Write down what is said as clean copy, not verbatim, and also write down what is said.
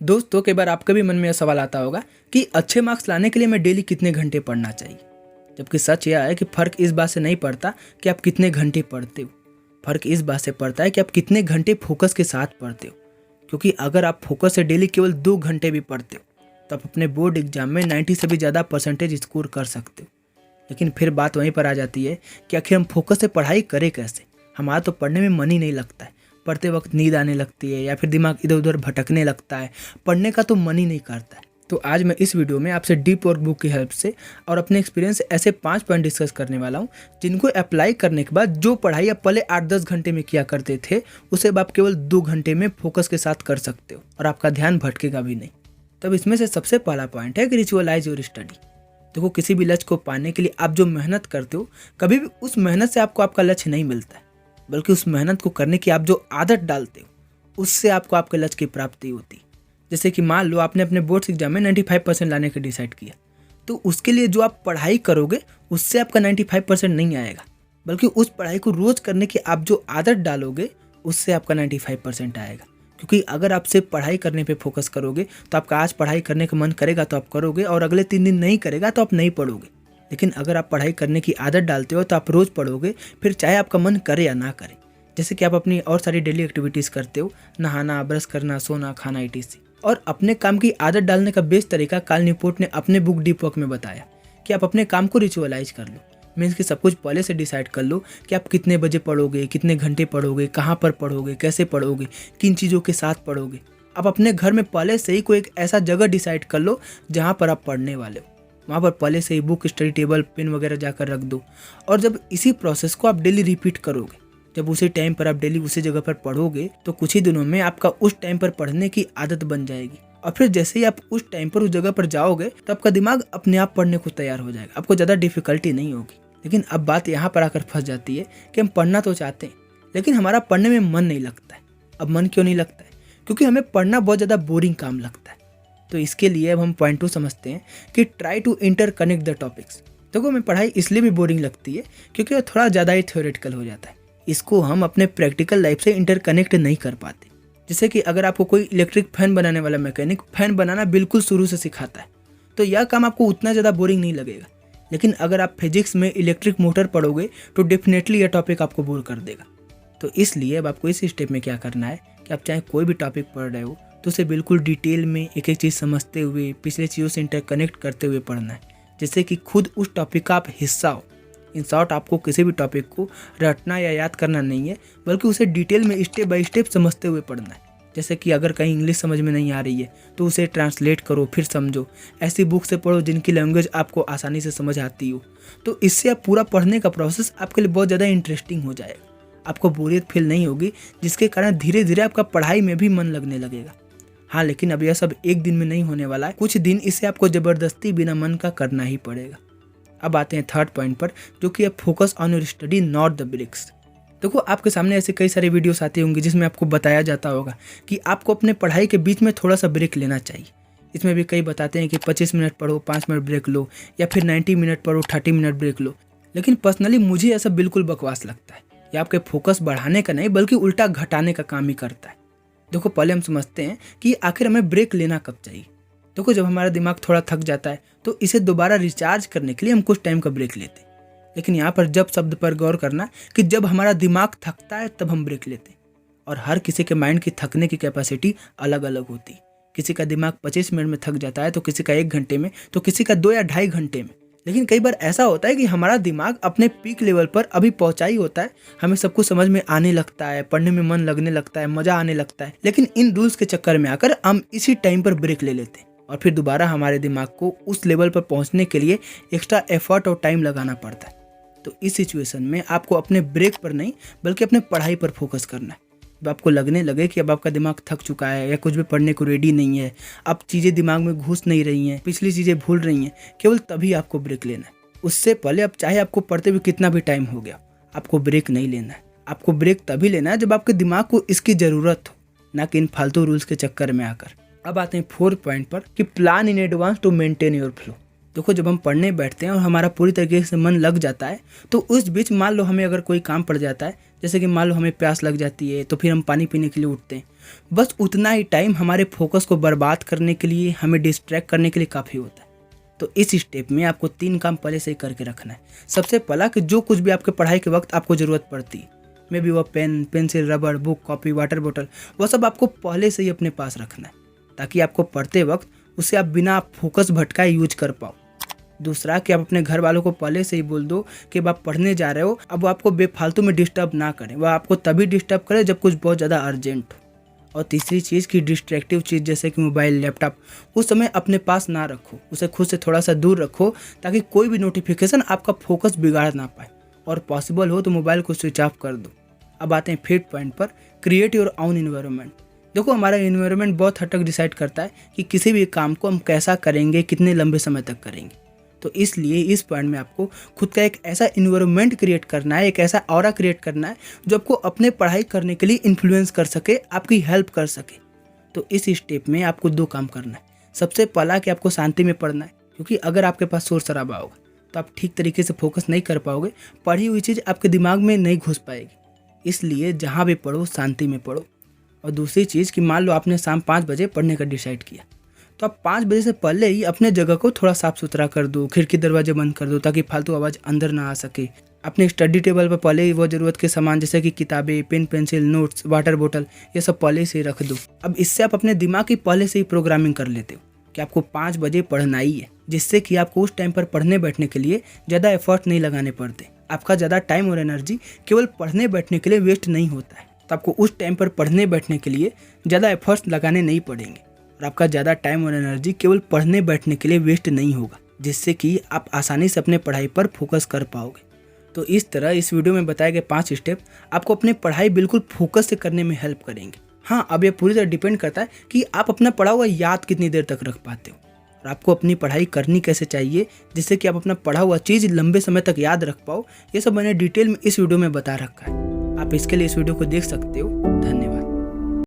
दोस्तों, कई बार आपके भी मन में यह सवाल आता होगा कि अच्छे मार्क्स लाने के लिए मैं डेली कितने घंटे पढ़ना चाहिए। जबकि सच यह है कि फ़र्क इस बात से नहीं पड़ता कि आप कितने घंटे पढ़ते हो। फ़र्क इस बात से पड़ता है कि आप कितने घंटे फोकस के साथ पढ़ते हो। क्योंकि अगर आप फोकस से डेली केवल 2 घंटे भी पढ़ते हो तो आप अपने बोर्ड एग्जाम में 90 से भी ज़्यादा परसेंटेज स्कोर कर सकते हो। लेकिन फिर बात वहीं पर आ जाती है कि आखिर हम फोकस से पढ़ाई करें कैसे। हमारा तो पढ़ने में मन ही नहीं लगता है, पढ़ते वक्त नींद आने लगती है या फिर दिमाग इधर उधर भटकने लगता है, पढ़ने का तो मन ही नहीं करता है। तो आज मैं इस वीडियो में आपसे डीप वर्क बुक की हेल्प से और अपने एक्सपीरियंस से ऐसे 5 पॉइंट डिस्कस करने वाला हूँ जिनको अप्लाई करने के बाद जो पढ़ाई आप पहले 8-10 घंटे में किया करते थे उसे अब आप केवल 2 घंटे में फोकस के साथ कर सकते हो और आपका ध्यान भटकेगा भी नहीं। तब इसमें से सबसे पहला पॉइंट है कि रिचुअलाइज योर स्टडी। देखो, किसी भी लक्ष्य को पाने के लिए आप जो मेहनत करते हो, कभी भी उस मेहनत से आपको आपका लक्ष्य नहीं मिलता है, बल्कि उस मेहनत को करने की आप जो आदत डालते हो उससे आपको आपके लक्ष्य की प्राप्ति होती। जैसे कि मान लो आपने अपने बोर्ड्स एग्जाम में 95% लाने का डिसाइड किया, तो उसके लिए जो आप पढ़ाई करोगे उससे आपका 95% नहीं आएगा, बल्कि उस पढ़ाई को रोज करने की आप जो आदत डालोगे उससे आपका 95% आएगा। क्योंकि अगर आप सिर्फ पढ़ाई करने पे फोकस करोगे तो आपका आज पढ़ाई करने का मन करेगा तो आप करोगे और अगले 3 दिन नहीं करेगा तो आप नहीं पढ़ोगे। लेकिन अगर आप पढ़ाई करने की आदत डालते हो तो आप रोज़ पढ़ोगे, फिर चाहे आपका मन करे या ना करे। जैसे कि आप अपनी और सारी डेली एक्टिविटीज़ करते हो, नहाना, ब्रश करना, सोना, खाना, etc। और अपने काम की आदत डालने का बेस्ट तरीका कार्ल न्यूपोर्ट ने अपने बुक डीप वर्क में बताया कि आप अपने काम को रिचुअलाइज कर लो। मीन्स कि सब कुछ पहले से डिसाइड कर लो कि आप कितने बजे पढ़ोगे, कितने घंटे पढ़ोगे, कहाँ पर पढ़ोगे, कैसे पढ़ोगे, किन चीज़ों के साथ पढ़ोगे। आप अपने घर में पहले से ही कोई एक ऐसा जगह डिसाइड कर लो जहाँ पर आप पढ़ने वाले हो। वहाँ पर पहले से ही बुक, स्टडी टेबल, पेन वगैरह जाकर रख दो। और जब इसी प्रोसेस को आप डेली रिपीट करोगे, जब उसी टाइम पर आप डेली उसी जगह पर पढ़ोगे, तो कुछ ही दिनों में आपका उस टाइम पर पढ़ने की आदत बन जाएगी। और फिर जैसे ही आप उस टाइम पर उस जगह पर जाओगे तो आपका दिमाग अपने आप पढ़ने को तैयार हो जाएगा, आपको ज़्यादा डिफिकल्टी नहीं होगी। लेकिन अब बात यहाँ पर आकर फंस जाती है कि हम पढ़ना तो चाहते हैं लेकिन हमारा पढ़ने में मन नहीं लगता है। अब मन क्यों नहीं लगता है? क्योंकि हमें पढ़ना बहुत ज़्यादा बोरिंग काम लगता है। तो इसके लिए अब हम पॉइंट 2 समझते हैं कि try to interconnect the topics. देखो, हमें पढ़ाई इसलिए भी बोरिंग लगती है क्योंकि वो थोड़ा ज़्यादा ही थ्योरेटिकल हो जाता है। इसको हम अपने प्रैक्टिकल लाइफ से इंटर कनेक्ट नहीं कर पाते। जैसे कि अगर आपको कोई इलेक्ट्रिक फैन बनाने वाला मैकेनिक फैन बनाना बिल्कुल शुरू से सिखाता है तो यह काम आपको उतना ज़्यादा बोरिंग नहीं लगेगा। लेकिन अगर आप फिजिक्स में इलेक्ट्रिक मोटर पढ़ोगे तो डेफिनेटली यह टॉपिक आपको बोर कर देगा। तो इसलिए अब आपको इस स्टेप में क्या करना है कि आप चाहे कोई भी टॉपिक पढ़ रहे हो तो उसे बिल्कुल डिटेल में एक एक चीज़ समझते हुए, पिछले चीज़ों से इंटरकनेक्ट करते हुए पढ़ना है, जैसे कि खुद उस टॉपिक का आप हिस्सा हो। इन शॉर्ट, आपको किसी भी टॉपिक को रटना या याद करना नहीं है, बल्कि उसे डिटेल में स्टेप बाय स्टेप समझते हुए पढ़ना है। जैसे कि अगर कहीं इंग्लिश समझ में नहीं आ रही है तो उसे ट्रांसलेट करो, फिर समझो। ऐसी बुक से पढ़ो जिनकी लैंग्वेज आपको आसानी से समझ आती हो। तो इससे आप पूरा पढ़ने का प्रोसेस आपके लिए बहुत ज़्यादा इंटरेस्टिंग हो जाएगा। आपको बोरियत फील नहीं होगी, जिसके कारण धीरे धीरे आपका पढ़ाई में भी मन लगने लगेगा। हाँ, लेकिन अब यह सब एक दिन में नहीं होने वाला है। कुछ दिन इसे आपको ज़बरदस्ती बिना मन का करना ही पड़ेगा। अब आते हैं थर्ड पॉइंट पर, जो कि है focus on your study not the breaks. देखो, आपके सामने ऐसे कई सारे वीडियोस आती होंगी जिसमें आपको बताया जाता होगा कि आपको अपने पढ़ाई के बीच में थोड़ा सा ब्रेक लेना चाहिए। इसमें भी कई बताते हैं कि 25 मिनट पढ़ो, 5 मिनट ब्रेक लो, या फिर 90 मिनट पढ़ो, 30 मिनट ब्रेक लो। लेकिन पर्सनली मुझे ऐसा बिल्कुल बकवास लगता है। ये आपके फोकस बढ़ाने का नहीं बल्कि उल्टा घटाने का काम ही करता है। देखो, पहले हम समझते हैं कि आखिर हमें ब्रेक लेना कब चाहिए। देखो, जब हमारा दिमाग थोड़ा थक जाता है तो इसे दोबारा रिचार्ज करने के लिए हम कुछ टाइम का ब्रेक लेते हैं। लेकिन यहाँ पर जब शब्द पर गौर करना कि जब हमारा दिमाग थकता है तब हम ब्रेक लेते हैं। और हर किसी के माइंड की थकने की कैपेसिटी अलग अलग होती है। किसी का दिमाग 25 मिनट में थक जाता है तो किसी का 1 घंटे में, तो किसी का 2 या ढाई घंटे में। लेकिन कई बार ऐसा होता है कि हमारा दिमाग अपने पीक लेवल पर अभी पहुंचा ही होता है, हमें सब कुछ समझ में आने लगता है, पढ़ने में मन लगने लगता है, मजा आने लगता है। लेकिन इन रूल्स के चक्कर में आकर हम इसी टाइम पर ब्रेक ले लेते हैं और फिर दोबारा हमारे दिमाग को उस लेवल पर पहुंचने के लिए एक्स्ट्रा एफर्ट और टाइम लगाना पड़ता है। तो इस सिचुएशन में आपको अपने ब्रेक पर नहीं बल्कि अपने पढ़ाई पर फोकस करना है। जब आपको लगने लगे कि अब आपका दिमाग थक चुका है या कुछ भी पढ़ने को रेडी नहीं है, अब चीज़ें दिमाग में घुस नहीं रही हैं, पिछली चीज़ें भूल रही हैं, केवल तभी आपको ब्रेक लेना है। उससे पहले अब चाहे आपको पढ़ते हुए कितना भी टाइम हो गया, आपको ब्रेक नहीं लेना है। आपको ब्रेक तभी लेना है जब आपके दिमाग को इसकी ज़रूरत हो, ना कि इन फालतू रूल्स के चक्कर में आकर। अब आते हैं 4th पॉइंट पर कि plan in advance to maintain your flow. देखो, जब हम पढ़ने बैठते हैं और हमारा पूरी तरीके से मन लग जाता है तो उस बीच मान लो हमें अगर कोई काम पड़ जाता है जैसे कि मान लो हमें प्यास लग जाती है तो फिर हम पानी पीने के लिए उठते हैं। बस उतना ही टाइम हमारे फोकस को बर्बाद करने के लिए, हमें डिस्ट्रैक्ट करने के लिए काफ़ी होता है। तो इस स्टेप में आपको 3 काम पहले से ही करके रखना है। सबसे पहला कि जो कुछ भी आपके पढ़ाई के वक्त आपको ज़रूरत पड़ती है, मे बी वो पेन, पेंसिल, रबड़, बुक, कॉपी, वाटर बोतल, वह सब आपको पहले से ही अपने पास रखना है, ताकि आपको पढ़ते वक्त उसे आप बिना फोकस भटकाए यूज कर पाओ। दूसरा कि आप अपने घर वालों को पहले से ही बोल दो कि अब आप पढ़ने जा रहे हो, अब वो आपको बेफालतू में डिस्टर्ब ना करें, वह आपको तभी डिस्टर्ब करे जब कुछ बहुत ज़्यादा अर्जेंट हो। और तीसरी चीज़ कि डिस्ट्रैक्टिव चीज़ जैसे कि मोबाइल, लैपटॉप उस समय अपने पास ना रखो, उसे खुद से थोड़ा सा दूर रखो, ताकि कोई भी नोटिफिकेशन आपका फोकस बिगाड़ ना पाए। और पॉसिबल हो तो मोबाइल को स्विच ऑफ कर दो। अब आते हैं 5th पॉइंट पर, क्रिएट योर ओन इन्वायरमेंट। देखो, हमारा इन्वायरमेंट बहुत हद तक डिसाइड करता है कि किसी भी काम को हम कैसा करेंगे, कितने लंबे समय तक करेंगे। तो इसलिए इस पॉइंट में आपको खुद का एक ऐसा इन्वायरमेंट क्रिएट करना है, एक ऐसा ऑरा क्रिएट करना है जो आपको अपने पढ़ाई करने के लिए इन्फ्लुएंस कर सके, आपकी हेल्प कर सके। तो इस स्टेप में आपको 2 काम करना है। सबसे पहला कि आपको शांति में पढ़ना है, क्योंकि अगर आपके पास शोर शराबा होगा तो आप ठीक तरीके से फोकस नहीं कर पाओगे, पढ़ी हुई चीज़ आपके दिमाग में नहीं घुस पाएगी। इसलिए जहाँ भी पढ़ो शांति में पढ़ो। और दूसरी चीज़ कि मान लो आपने शाम 5 बजे पढ़ने का डिसाइड किया, तो आप 5 बजे से पहले ही अपने जगह को थोड़ा साफ सुथरा कर दो, खिड़की दरवाजे बंद कर दो, ताकि फालतू आवाज़ अंदर ना आ सके। अपने स्टडी टेबल पर पहले ही वो ज़रूरत के सामान जैसे कि किताबें, पेन, पेंसिल, नोट्स, वाटर बोतल, ये सब पहले से ही रख दो। अब इससे आप अपने दिमाग की पहले से ही प्रोग्रामिंग कर लेते हो कि आपको 5 बजे पढ़ना ही है, जिससे कि आपको उस टाइम पर पढ़ने बैठने के लिए ज़्यादा एफर्ट नहीं लगाने पड़ते। आपका ज़्यादा टाइम और एनर्जी केवल पढ़ने बैठने के लिए वेस्ट नहीं होता है। तो आपको उस टाइम पर पढ़ने बैठने के लिए ज़्यादा एफर्ट्स लगाने नहीं पड़ेंगे और आपका ज़्यादा टाइम और एनर्जी केवल पढ़ने बैठने के लिए वेस्ट नहीं होगा, जिससे कि आप आसानी से अपने पढ़ाई पर फोकस कर पाओगे। तो इस तरह इस वीडियो में बताए गए 5 स्टेप आपको अपनी पढ़ाई बिल्कुल फोकस से करने में हेल्प करेंगे। हाँ, अब ये पूरी तरह डिपेंड करता है कि आप अपना पढ़ा हुआ याद कितनी देर तक रख पाते हो और आपको अपनी पढ़ाई करनी कैसे चाहिए, जिससे कि आप अपना पढ़ा हुआ चीज़ लंबे समय तक याद रख पाओ। ये सब मैंने डिटेल में इस वीडियो में बता रखा है। आप इसके लिए इस वीडियो को देख सकते हो। धन्यवाद।